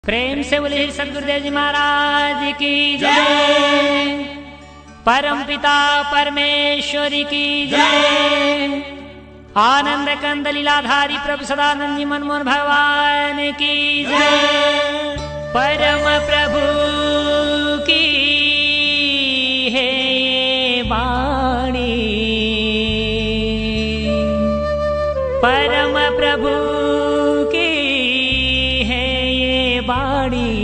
प्रेम से बोले सदगुरुदेव जी महाराज की जय। परम पिता परमेश्वरी की जय। आनंद कंद लीलाधारी प्रभु सदानंद जी मनमोहन भगवान की जय। परम प्रभु की है ये वाणी, परम प्रभु की है ये वाणी।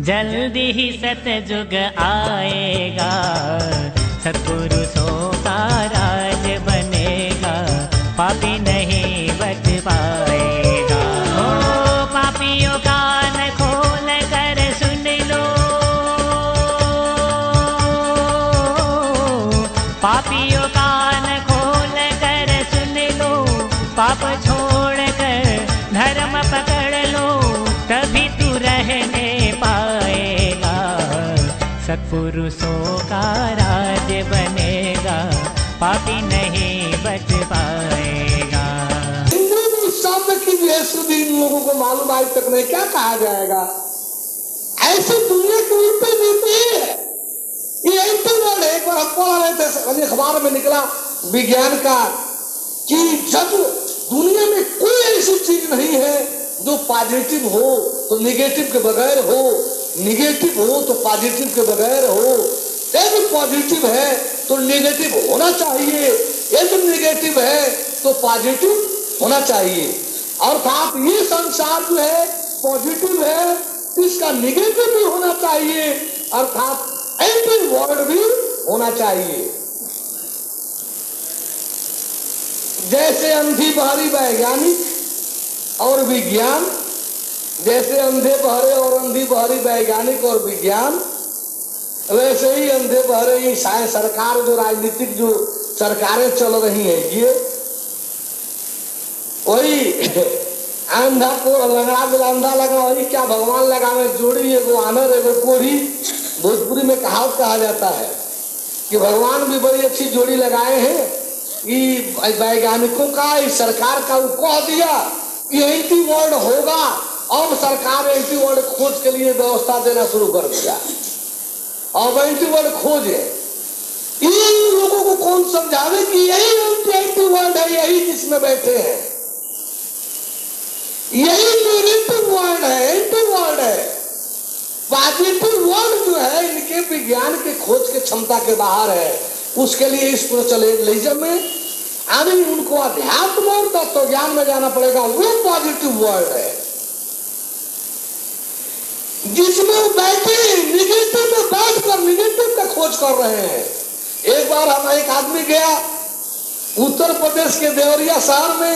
जल्दी ही सतयुग आएगा, सत्पुरुषों का राज बनेगा, पापी नहीं बच पाएगा। ओ पापियों का कान खोल कर सुन लो, पापियों का कान खोल कर सुन लो, पाप छोड़ कर धर्म पकड़ लो, तभी तू रहने पाएगा, सत्पुरुषों का राज बनेगा, पापी नहीं बच पाएगा। हिंदी में शब्द की जो है शुद्धि इन लोगों को मालूम आज तक नहीं, क्या कहा जाएगा। ऐसी दुनिया की उल्टी नीति है ये। एंटी वर्ड है। एक बार हम पढ़ रहे थे अखबार में निकला विज्ञान का कि जब दुनिया में कोई ऐसी चीज नहीं है जो पॉजिटिव हो तो निगेटिव के बगैर हो, निगेटिव हो तो पॉजिटिव के बगैर हो, यदि पॉजिटिव है तो निगेटिव होना चाहिए, यदि निगेटिव है तो पॉजिटिव होना चाहिए। अर्थात ये संसार जो है पॉजिटिव है, इसका निगेटिव भी होना चाहिए, अर्थात एंटी वर्ड भी होना चाहिए। जैसे अंधी बहरी वैज्ञानिक और विज्ञान, जैसे अंधे बहरे और अंधी बहरी वैज्ञानिक और विज्ञान, वैसे ही अंधे बहरे ही सरकार जो राजनीतिक जो सरकारें चल रही हैं ये वही अंधा को लंगड़ा दिला अंधा लगा, वही क्या भगवान लगावे जोड़ी, एगो आनर एगो कोढ़ी। भोजपुरी में कहावत कहा जाता है कि भगवान भी बड़ी अच्छी जोड़ी लगाए हैं, ये वैज्ञानिकों का इस सरकार का वो कह दिया कि एंटी वर्ड होगा, और सरकार एंटी वर्ड खोज के लिए व्यवस्था देना शुरू कर दिया। और एंटी वर्ड खोज है, इन लोगों को कौन समझावे कि यही एंटी वर्ड है, यही जिसमें बैठे हैं, यही नेगेटिव वर्ड है, एंटी वर्ड है। पॉजिटिव वर्ड जो है इनके विज्ञान के खोज के क्षमता के बाहर है। उसके लिए इस स्पिरिचुअलिज्म में आदमी उनको अध्यात्म और तत्व ज्ञान में जाना पड़ेगा, वो पॉजिटिव वर्ड है जिसमें वो बैठे निगेटिव में बैठकर निगेटिव का खोज कर रहे हैं। एक बार हम एक आदमी गया उत्तर प्रदेश के देवरिया शहर में,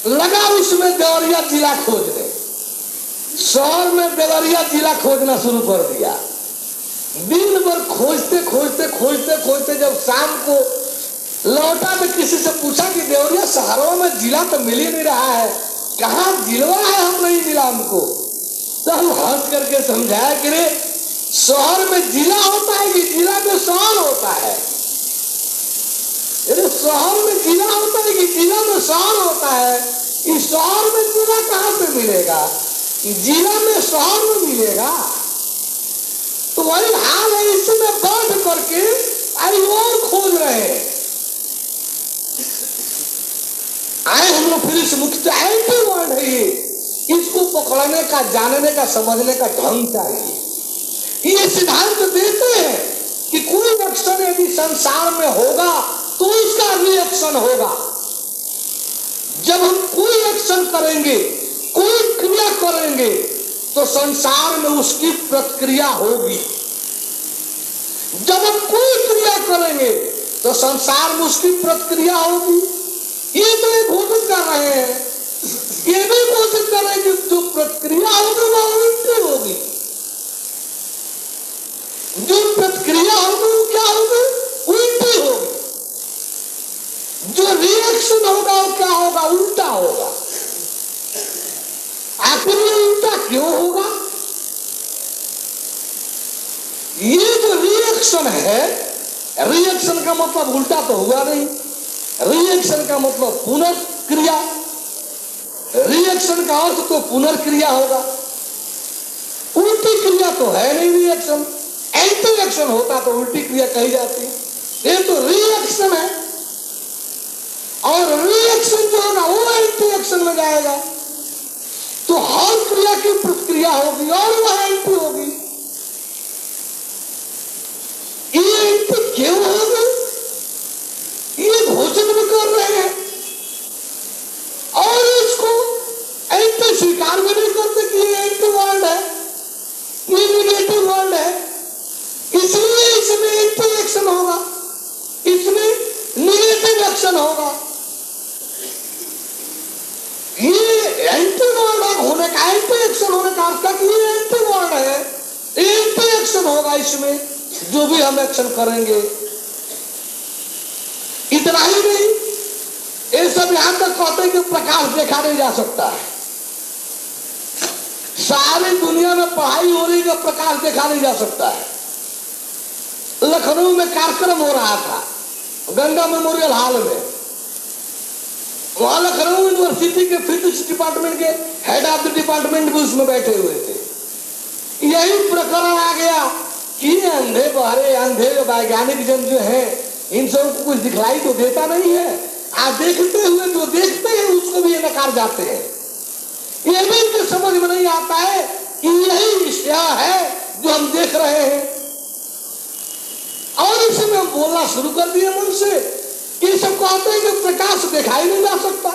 लगा उसमें देवरिया जिला खोजने, शहर में देवरिया जिला खोजना शुरू कर दिया। दिन भर खोजते खोजते खोजते खोजते जब शाम को लौटा तो किसी से पूछा कि देवरिया शहरों में जिला तो मिल ही नहीं रहा है, कहाँ जिलवा है, हम नहीं मिला हमको। तो हम हंस करके समझाया कि रे शहर में जिला होता है कि जिला में शहर होता है, अरे शहर में जिला होता है कि जिला में शहर होता है। इस शहर में जिला कहाँ से मिलेगा, जिला में शहर में मिलेगा। तो वही हाल है, इसमें बैठ करके आई और खोज रहे हैं। आए हम लोग फिर इस मुख्य एंटी वर्ड है ये, इसको पकड़ने का, जानने का, समझने का ढंग चाहिए। ये सिद्धांत देते हैं कि कोई एक्शन यदि संसार में होगा तो इसका रिएक्शन होगा। जब हम कोई एक्शन करेंगे, कोई क्रिया करेंगे तो संसार में उसकी प्रतिक्रिया होगी। जब हम कोई क्रिया करेंगे तो संसार में उसकी प्रतिक्रिया होगी। ये तो ये घोषित कर रहे हैं, ये भी घोषित कर रहे हैं कि जो प्रतिक्रिया होगी वो उल्टी होगी, जो प्रतिक्रिया होगी वो क्या होगी, उल्टी होगी। जो रिएक्शन होगा वो क्या होगा, उल्टा होगा। आखिर ये उल्टा क्यों होगा? ये जो रिएक्शन है, रिएक्शन का मतलब उल्टा तो हुआ नहीं, रिएक्शन का मतलब पुनर्क्रिया, रिएक्शन रिएक्शन का अर्थ तो पुनर्क्रिया होगा, उल्टी क्रिया तो है नहीं रिएक्शन। एंटी एक्शन होता तो उल्टी क्रिया कही जाती, ये तो रिएक्शन है, और रिएक्शन जो है ना वो एंटी एक्शन में जाएगा, तो हर क्रिया की प्रतिक्रिया होगी और वह एंटी होगी। ये एंटी क्यों होगी? ये भोजन भी कर रहे हैं और इसको एंटी स्वीकार भी नहीं करते कि ये एंटी वर्ड है, ये निगेटिव वर्ड है, इसलिए इसमें एंटी एक्शन होगा, इसमें निगेटिव एक्शन होगा। ये एंटी वर्ड होने का, एंटी एक्शन होने का अर्थ कि ये एंटी वर्ड है, एंटी एक्शन होगा इसमें जो भी हम एक्शन करेंगे। इतना ही नहीं, ये सब यहां तक कहते हैं कि प्रकाश देखा नहीं जा सकता है। सारी दुनिया में पढ़ाई हो रही है, प्रकाश देखा नहीं जा सकता है। लखनऊ में कार्यक्रम हो रहा था गंगा मेमोरियल हॉल में, वहां लखनऊ यूनिवर्सिटी के फिजिक्स डिपार्टमेंट के हेड ऑफ द डिपार्टमेंट भी उसमें बैठे हुए थे। यही प्रकरण आ गया कि अंधे बहरे अंधे वैज्ञानिक जन जो है इन सबको कुछ दिखलाई तो देता नहीं है, आप देखते हुए जो देखते हैं उसको भी ये नकार जाते हैं। ये भी इनके समझ में नहीं आता है कि यही विषय है जो हम देख रहे हैं, और इसमें हम बोलना शुरू कर दिए मन से कि सब कहते हैं कि प्रकाश दिखाई नहीं जा सकता।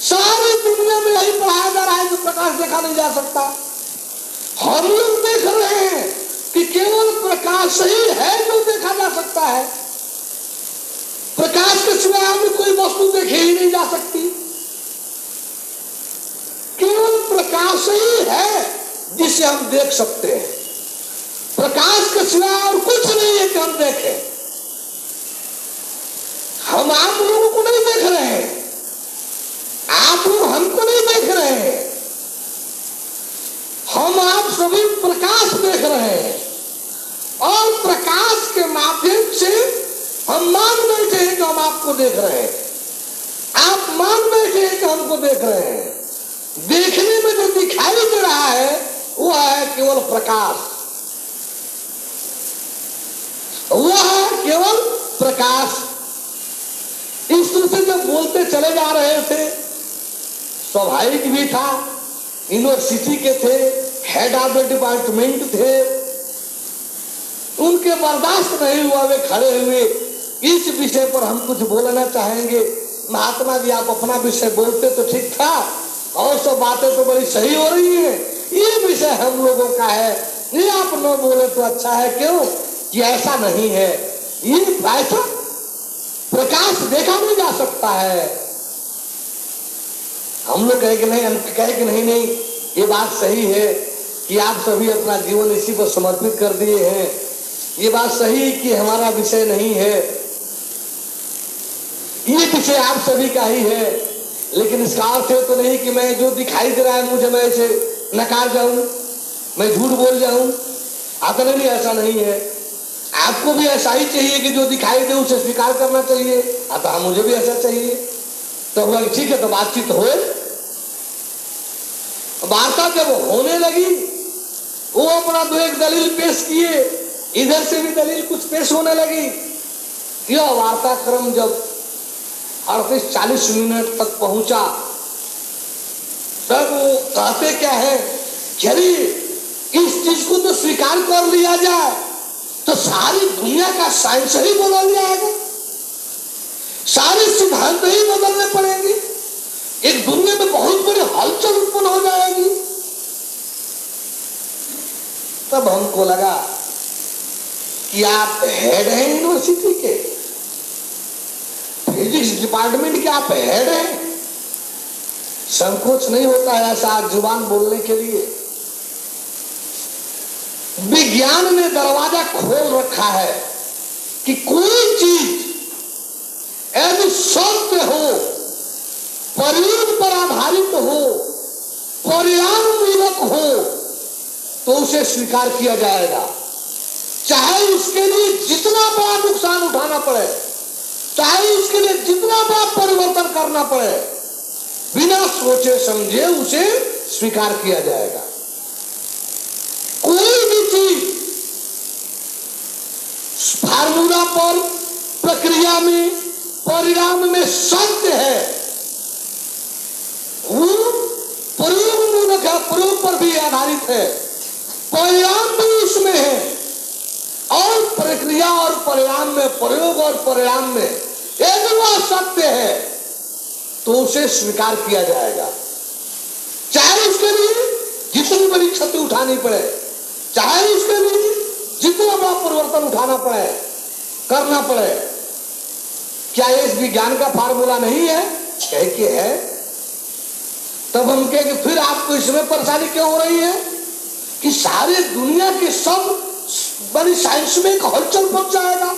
सारी दुनिया में यही पढ़ाया जा रहा है कि प्रकाश देखा नहीं जा सकता। हम लोग देख रहे हैं कि केवल प्रकाश ही है जो देखा जा सकता है, प्रकाश के सिवाय हमें कोई वस्तु देखे ही नहीं जा सकती। केवल प्रकाश ही है जिसे हम देख सकते हैं, प्रकाश के सिवाय और कुछ नहीं है कि हम देखें। हम आप लोगों को नहीं देख रहे हैं, आप लोग हमको नहीं देख रहे हैं, हम आप सभी प्रकाश देख रहे हैं, और प्रकाश के माध्यम से हम मान बैठे हैं कि हम आपको देख रहे हैं, आप मान बैठे हैं कि हमको देख रहे हैं। देखने में जो दिखाई दे रहा है वह है केवल प्रकाश, वह है केवल प्रकाश। इस तरह से जब बोलते चले जा रहे थे, स्वाभाविक भी था, यूनिवर्सिटी के थे, हेड ऑफ द डिपार्टमेंट थे, उनके बर्दाश्त नहीं हुआ, वे खड़े हुए। इस विषय पर हम कुछ बोलना चाहेंगे। महात्मा जी आप अपना विषय बोलते तो ठीक था, और सब बातें तो बड़ी सही हो रही है, ये विषय हम लोगों का है, ये आप न बोले तो अच्छा है। क्यों कि ऐसा नहीं है, ये ऐसा प्रकाश देखा नहीं जा सकता है। हम लोग कहे कि नहीं, हम कहे कि नहीं नहीं ये बात सही है कि आप सभी अपना जीवन इसी पर समर्पित कर दिए हैं, ये बात सही कि हमारा विषय नहीं है, ये विषय आप सभी का ही है, लेकिन इसका अर्थ है तो नहीं कि मैं जो दिखाई दे रहा है मुझे मैं इसे नकार जाऊं, मैं झूठ बोल जाऊं। आता नहीं, ऐसा नहीं है। आपको भी ऐसा ही चाहिए कि जो दिखाई दे उसे स्वीकार करना चाहिए, अतः मुझे भी ऐसा चाहिए। तो बोला ठीक है, तो बातचीत हो। वार्ता जब होने लगी, वो अपना दो एक दलील पेश किए, इधर से भी दलील कुछ पेश होने लगी। यह वार्ता क्रम जब 38-40 मिनट तक पहुंचा, तब वो कहते क्या है कि अरे इस चीज को तो स्वीकार कर लिया जाए तो सारी दुनिया का साइंस ही बदल जाएगा, सारे सिद्धांत ही बदलने पड़ेंगे, एक दुनिया में बहुत बड़ी हलचल उत्पन्न हो जाएगी। तब हमको लगा कि आप हेड हैं यूनिवर्सिटी के, फिजिक्स डिपार्टमेंट के आप हेड हैं, संकोच नहीं होता है ऐसा जुबान बोलने के लिए। विज्ञान ने दरवाजा खोल रखा है कि कोई चीज यदि सत्य हो, परिणाम पर आधारित हो, परिणाम मूलक हो, तो उसे स्वीकार किया जाएगा, चाहे उसके लिए जितना बड़ा नुकसान उठाना पड़े, चाहे उसके लिए जितना बड़ा परिवर्तन करना पड़े, बिना सोचे समझे उसे स्वीकार किया जाएगा। कोई भी चीज फार्मूला पर, प्रक्रिया में, परिणाम में सत्य है, वो प्रयोग मूलक है, प्रयोग पर भी आधारित है, परिणाम भी उसमें है, और प्रक्रिया और परिणाम में, प्रयोग और परिणाम में यदि वह सत्य है तो उसे स्वीकार किया जाएगा, चाहे उसके लिए जितनी बड़ी क्षति उठानी पड़े, चाहे उसके लिए जितना बड़ा परिवर्तन उठाना पड़े, करना पड़े। क्या ये विज्ञान का फार्मूला नहीं है? कह के है। तब हम कहे कि फिर आपको इसमें परेशानी क्यों हो रही है कि सारे दुनिया के सब बड़ी साइंस में एक हलचल पहुंच जाएगा,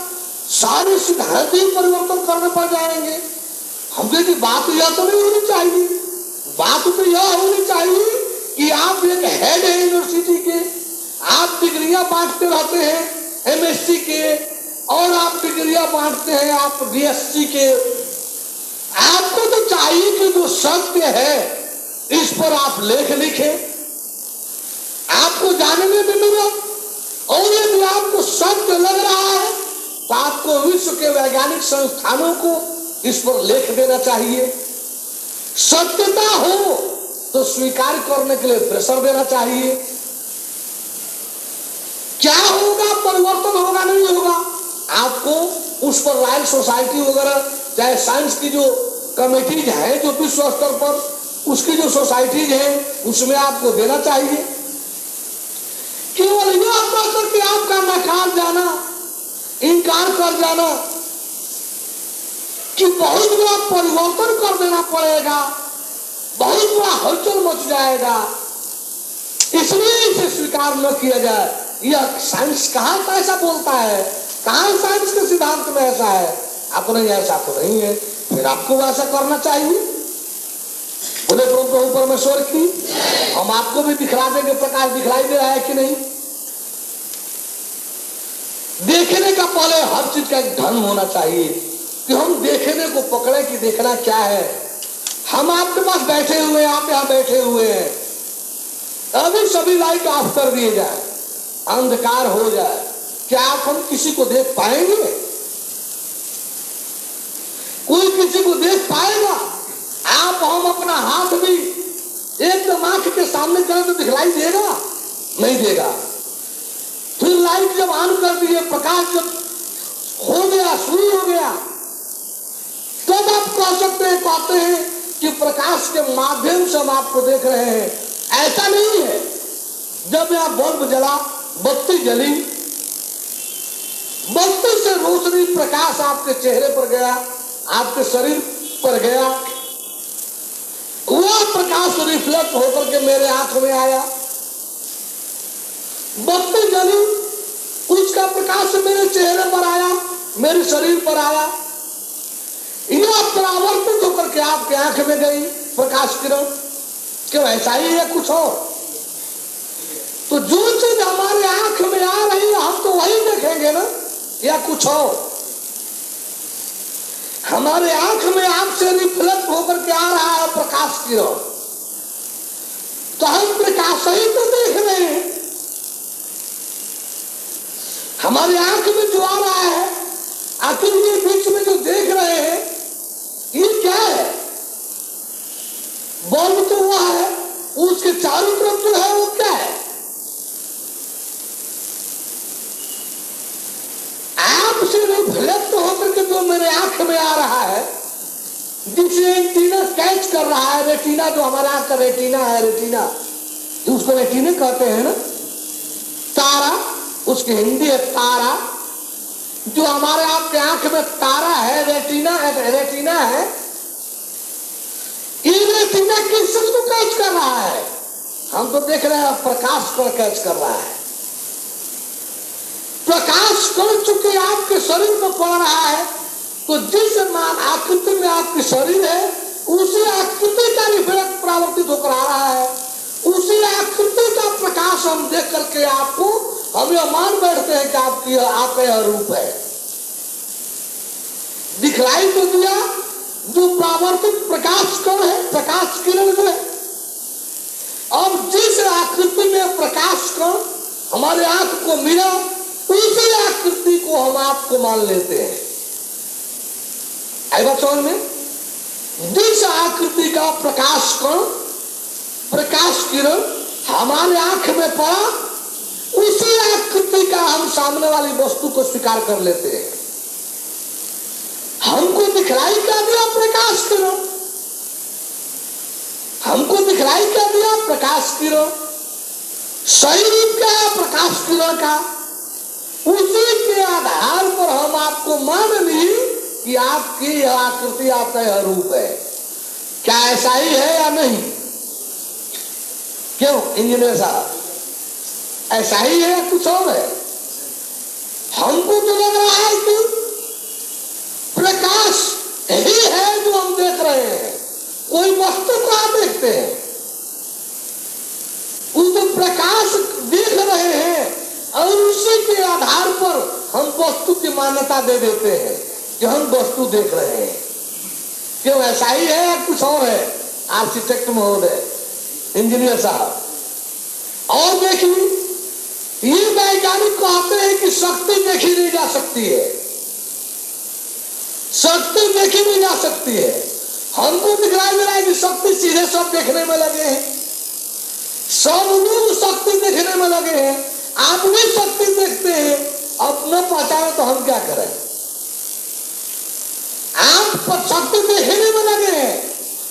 सारे सिद्धांत ही परिवर्तन करने पड़ जाएंगे। हम कहे कि बात यह तो नहीं होनी चाहिए, बात तो यह होनी चाहिए कि आप एक हेड है यूनिवर्सिटी के, आप डिग्रियां बांटते रहते हैं एमएससी के, और आप डिग्रियां बांटते हैं आप बीएससी के। आपको तो चाहिए कि जो सत्य है इस पर आप लेख लिखें, आपको जानने में मिलेगा। और यदि आपको सत्य लग रहा है तो आपको विश्व के वैज्ञानिक संस्थानों को इस पर लेख देना चाहिए। सत्यता हो तो स्वीकार करने के लिए प्रेशर देना चाहिए। क्या होगा? परिवर्तन होगा नहीं होगा, आपको उस पर रॉयल सोसाइटी वगैरह, चाहे साइंस की जो कमेटीज है जो विश्व स्तर पर उसकी जो सोसाइटीज है उसमें आपको देना चाहिए। केवल यह कह करके आपका नकार जाना, इनकार कर जाना कि बहुत बड़ा परिवर्तन कर देना पड़ेगा, बहुत बड़ा हलचल मच जाएगा, इसलिए इसे स्वीकार न किया जाए, यह साइंस कहाँ ऐसा बोलता है? कहाँ साइंस के सिद्धांत में ऐसा है? आपको नहीं, ऐसा तो नहीं है, फिर आपको ऐसा करना चाहिए। बोले प्रभु परमेश्वर की, हम आपको भी दिखला देंगे, प्रकाश दिखलाई दे रहा है कि नहीं? देखने का पहले हर चीज का एक ढंग होना चाहिए कि हम देखने को पकड़े कि देखना क्या है। हम आपके पास बैठे हुए हैं, आप यहाँ बैठे हुए हैं, अभी सभी लाइट ऑफ कर दिए जाए, अंधकार हो जाए, क्या आप हम किसी को देख पाएंगे? कोई किसी को देख पाएगा? आप हम अपना हाथ भी एकदम आंख के सामने करें तो दिखलाई देगा? नहीं देगा। फिर लाइट जब ऑन कर दिए, प्रकाश जब हो गया, शुरू हो गया, तब आप कह सकते हैं, कहते हैं कि प्रकाश के माध्यम से हम आपको देख रहे हैं। ऐसा नहीं है। जब यहाँ बल्ब जला, बत्ती जली, बत्ती से रोशनी प्रकाश आपके चेहरे पर गया, आपके शरीर पर गया, वह प्रकाश रिफ्लेक्ट होकर के मेरे आंख में आया, बत्ती जली, उसका प्रकाश मेरे चेहरे पर आया, मेरे शरीर पर आया, यह परावर्तित होकर के आपके आंख में गई प्रकाश किरण। क्यों? ऐसा ही है कुछ और? तो जो चीज हमारे आंख में आ रही है हम तो वही देखेंगे ना, या कुछ और? हमारे आंख में आपसे रिफ्लेक्ट होकर के आ रहा है प्रकाश किरण, तो हम प्रकाश ही तो देख रहे हैं। हमारे आंख में जो आ रहा है, आखिर ये बीच में जो देख रहे हैं, ये क्या है? बल्ब तो हुआ है, उसके चारों तरफ जो है वो क्या है? आपसे रिफ्लेक्ट होकर के जो मेरे आंख में आ रहा है, जिसे रेटिना कैच कर रहा है, रेटिना जो हमारा आंख का रेटिना है, रेटिना उसको रेटिना कहते हैं ना, तारा, उसकी हिंदी है तारा, जो हमारे आपके आंख में तारा है, रेटिना है, रेटिना है, ये रेटिना किस चीज को कैच कर रहा है? हम तो देख रहे हैं प्रकाश को कैच कर रहा है। प्रकाश कण चुके आपके शरीर पर पड़ रहा है, तो जिस आकृति में आपकी शरीर है उसी आकृति का रिफ्लेक्ट परावर्तित होकर आ रहा है, उसी आकृति का प्रकाश हम देख करके आपको हम यह मान बैठते हैं कि आपका यह रूप है। दिखलाई तो दिया, जो परावर्तित प्रकाश कण है, प्रकाश हमारे आंख को मिला, उसी आकृति को हम आपको मान लेते हैं। आई बात समझ में? जिस आकृति का प्रकाश कण, प्रकाश किरण हमारे आंख में पड़ा, उसी आकृति का हम सामने वाली वस्तु को स्वीकार कर लेते हैं। हमको दिखलाई क्या दिया? प्रकाश किरण। हमको दिखलाई क्या दिया? प्रकाश किरण। सही रूप क्या है प्रकाश किरण का? उसी के आधार पर हम आपको मान ली कि आपकी यह आकृति, आपका यह रूप है। क्या ऐसा ही है या नहीं? क्यों इंजीनियर साहब, ऐसा ही है या कुछ और है? हमको तो लग रहा है कि प्रकाश ही है जो हम देख रहे हैं। कोई वस्तु कहाँ देखते हैं? उस तो प्रकाश देख रहे हैं और उसी के आधार पर हम वस्तु की मान्यता दे देते हैं कि हम वस्तु देख रहे हैं। क्यों ऐसा ही है या कुछ और है? आर्किटेक्ट महोदय, इंजीनियर साहब, और देखिए, ये वैज्ञानिक कहते हैं कि शक्ति देखी नहीं जा सकती है। शक्ति देखी नहीं जा सकती है। हमको दिखलाई दे रहा है कि शक्ति सीधे सब देखने में लगे हैं। सब लोग शक्ति देखने में लगे हैं। आप भी शक्ति देखते हैं, अपना पहचाने तो हम क्या करें? आप शक्ति देखने में लगे हैं,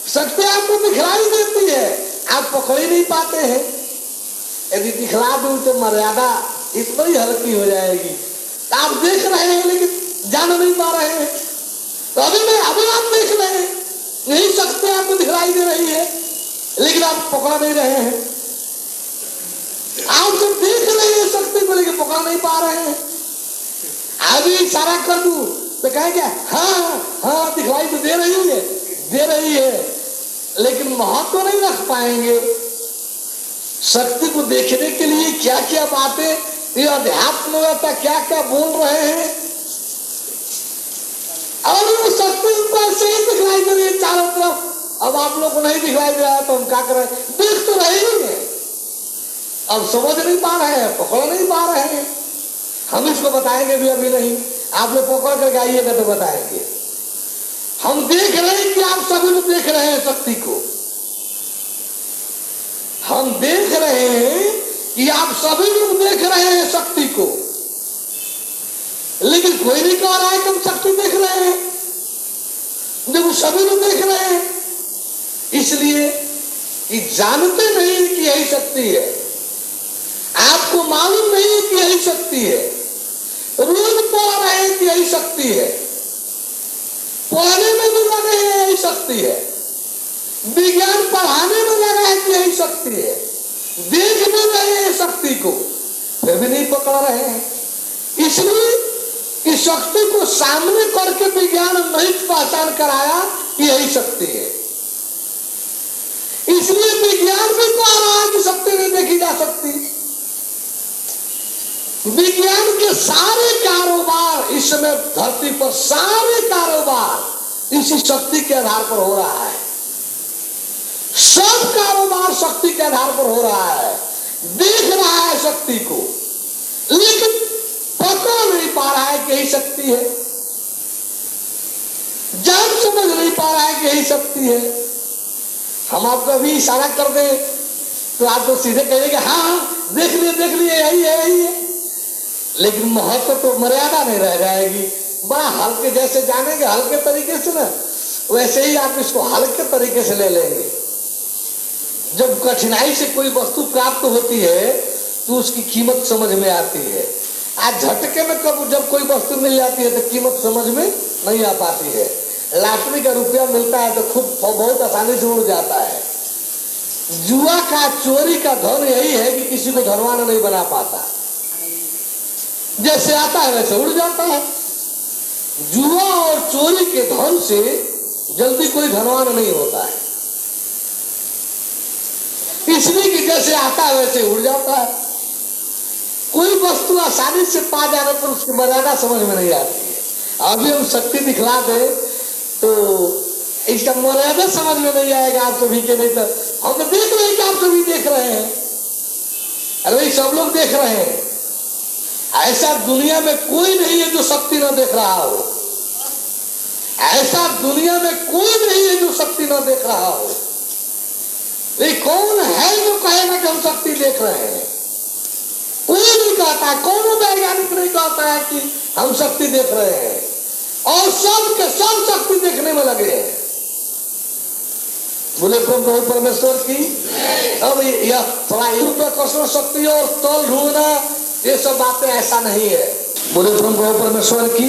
शक्ति आपको दिखलाई देती है, आप पकड़ ही नहीं पाते हैं। यदि दिखला दूं तो मर्यादा इतना ही हल्की हो जाएगी। आप देख रहे हैं लेकिन जान नहीं पा रहे हैं। तो अभी आप देख रहे हैं, यही शक्ति आपको दिखलाई दे रही है, लेकिन आप पकड़ नहीं रहे हैं। आप जब देख रहे हैं शक्ति को, लेकिन पकड़ नहीं पा रहे हैं। अभी इशारा कर दूं तो कहेंगे हाँ हाँ दिखलाई तो दे रही है, लेकिन महत्व नहीं रख पाएंगे। शक्ति को देखने के लिए क्या क्या बातें ये अध्यात्म क्या क्या बोल रहे हैं, और वो शक्ति उनको ऐसे ही दिखलाई दे रही है चारों तरफ। अब आप लोग को नहीं दिखलाई दे रहा है तो हम क्या करें? देख तो रहे ही हैं, अब समझ नहीं पा रहे हैं, पकड़ नहीं पा रहे हैं। हम इसको बताएंगे भी अभी नहीं, आप लोग पकड़ करके आइएगा तो बताएंगे। हम देख रहे हैं कि आप सभी लोग देख रहे हैं शक्ति को। हम देख रहे हैं कि आप सभी लोग देख रहे हैं शक्ति को, लेकिन कोई नहीं कह रहा है कि हम शक्ति देख रहे हैं, जब सभी लोग देख रहे हैं। इसलिए कि जानते नहीं कि यही शक्ति है, आपको मालूम नहीं कि यही शक्ति है, रोज पढ़ रहे हैं कि यही शक्ति है, पढ़ने में भी लगे हैं यही शक्ति है, विज्ञान पढ़ाने में लगा है कि यही शक्ति है, देख भी रहे हैं शक्ति को, फिर भी नहीं पकड़ रहे हैं। इसलिए कि शक्ति को सामने करके विज्ञान नहीं पहचान कराया कि यही शक्ति है। इसलिए विज्ञान भी कह रहा है कि शक्ति नहीं देखी जा सकती। विज्ञान के सारे कारोबार इस समय धरती पर, सारे कारोबार इसी शक्ति के आधार पर हो रहा है। सब कारोबार शक्ति के आधार पर हो रहा है। देख रहा है शक्ति को, लेकिन पकड़ नहीं पा रहा है कि यही शक्ति है, जान समझ नहीं पा रहा है कि यही शक्ति है। हम आपको अभी इशारा कर दें तो आप तो सीधे कहेंगे हाँ देख लिए यही है, लेकिन महत्व तो मर्यादा नहीं रह जाएगी। बड़ा हल्के जैसे जानेंगे हल्के तरीके से ना, वैसे ही आप इसको हल्के तरीके से ले लेंगे। जब कठिनाई से कोई वस्तु प्राप्त होती है तो उसकी कीमत समझ में आती है। आज झटके में कब जब कोई वस्तु मिल जाती है तो कीमत समझ में नहीं आ पाती है। लॉटरी का रुपया मिलता है तो खुद बहुत आसानी से उड़ जाता है। जुआ का, चोरी का धन यही है कि किसी को धनवान नहीं बना पाता, जैसे आता है वैसे उड़ जाता है। जुआ और चोरी के धन से जल्दी कोई धनवान नहीं होता है, इसलिए कि जैसे आता है वैसे उड़ जाता है। कोई वस्तु आसानी से पा जाने पर उसकी मर्यादा समझ में नहीं आती है। अभी हम शक्ति दिखला दे तो इसका मर्यादा समझ में नहीं आएगा आप सभी के, नहीं तो हम तो देख रहे हैं कि आप सभी देख रहे हैं। अरे भाई सब लोग देख रहे हैं, ऐसा दुनिया में कोई नहीं है जो शक्ति न देख रहा हो, ऐसा दुनिया में कोई नहीं है जो शक्ति न देख रहा हो। लेकिन कौन है जो कहेगा कि हम शक्ति देख रहे हैं? कोई नहीं कहता, कौन वैज्ञानिक नहीं कहता है कि हम शक्ति देख रहे हैं, और सब के सब शक्ति देखने में लगे हैं। बोले प्रभु परमेश्वर की। अब यह गुरुत्वाकर्षण शक्ति और तल ढूंढना, ये सब बातें ऐसा नहीं है। बोले प्रभु परमेश्वर की।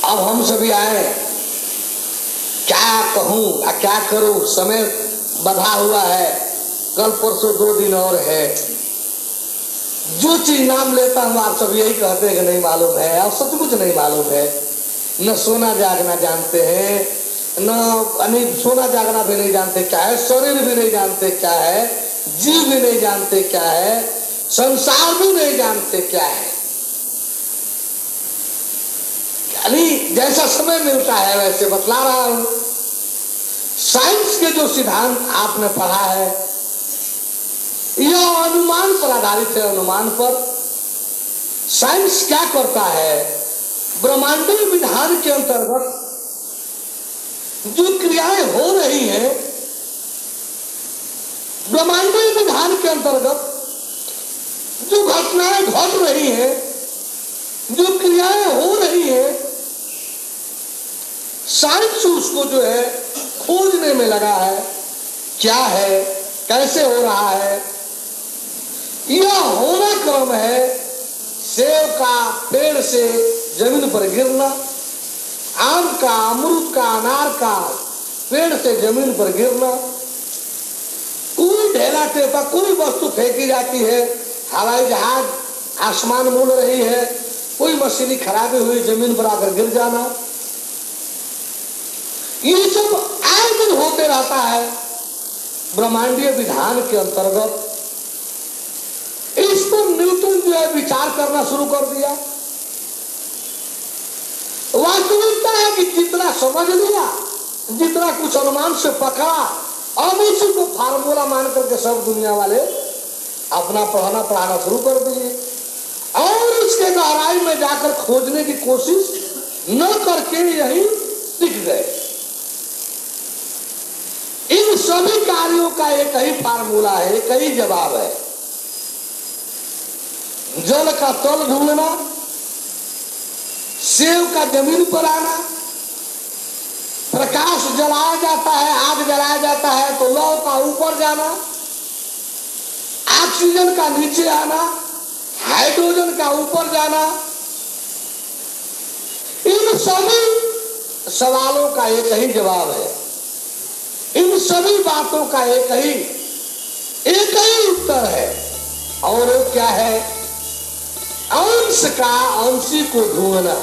अब हम सभी आए, क्या कहूं क्या करूं, समय बंधा हुआ है, कल परसों 2 दिन और है। जो चीज नाम लेता हूं आप सब यही कहते हैं कि नहीं मालूम है, और सचमुच नहीं मालूम है। न सोना जागना जानते हैं, न सोना जागना भी नहीं जानते क्या है, शरीर भी नहीं जानते क्या है, जीव भी नहीं जानते क्या है, संसार भी नहीं जानते क्या है। यानी जैसा समय मिलता है वैसे बतला रहा हूं। साइंस के जो सिद्धांत आपने पढ़ा है, यह अनुमान पर आधारित है। अनुमान पर साइंस क्या करता है, ब्रह्मांडीय विधान के अंतर्गत जो क्रियाएं हो रही हैं, ब्रह्मांडीय विधान के अंतर्गत जो घटनाएं घट रही हैं, जो क्रियाएं हो रही हैं, साइंस उसको जो है खोजने में लगा है। क्या है, कैसे हो रहा है। यह होना क्रम है सेब का पेड़ से जमीन पर गिरना, आम का, अमरूद का, अनार का पेड़ से जमीन पर गिरना। कोई ढेला टेपा कोई वस्तु फेंकी जाती है, हवाई जहाज आसमान मोल रही है, कोई मशीनी खराबी हुई जमीन पर आकर गिर जाना, ये सब आए दिन होते रहता है ब्रह्मांडीय विधान के अंतर्गत। इस पर न्यूटन जो है विचार करना शुरू कर दिया। वास्तविकता है कि जितना समझ लिया, जितना कुछ अनुमान से पकड़ा, अब उसी को फार्मूला मान करके सब दुनिया वाले अपना पढ़ाना शुरू कर दिए, और इसके गहराई में जाकर खोजने की कोशिश न करके यही टिक गए। इन सभी कार्यों का एक ही फार्मूला है, एक ही जवाब है। जल का तल ढूंढना, सेब का जमीन पर आना, प्रकाश जलाया जाता है, आग जलाया जाता है तो लौ का ऊपर जाना, ऑक्सीजन का नीचे आना, हाइड्रोजन का ऊपर जाना। इन सभी सवालों का एक ही जवाब है, इन सभी बातों का एक ही उत्तर है, और वो क्या है, अंश का अंशी को ढूंढना,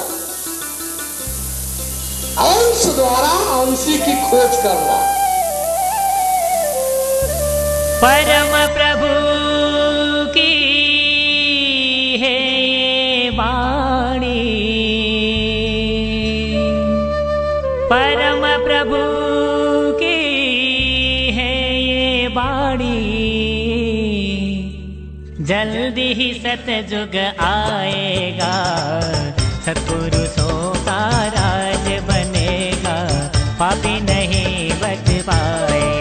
अंश द्वारा अंशी की खोज करना। परम प्रभु की है ये वाणी, परम प्रभु की है ये वाणी। जल्दी ही सतयुग आएगा, सत्पुरुषों का राज बनेगा, पापी नहीं बच पाए।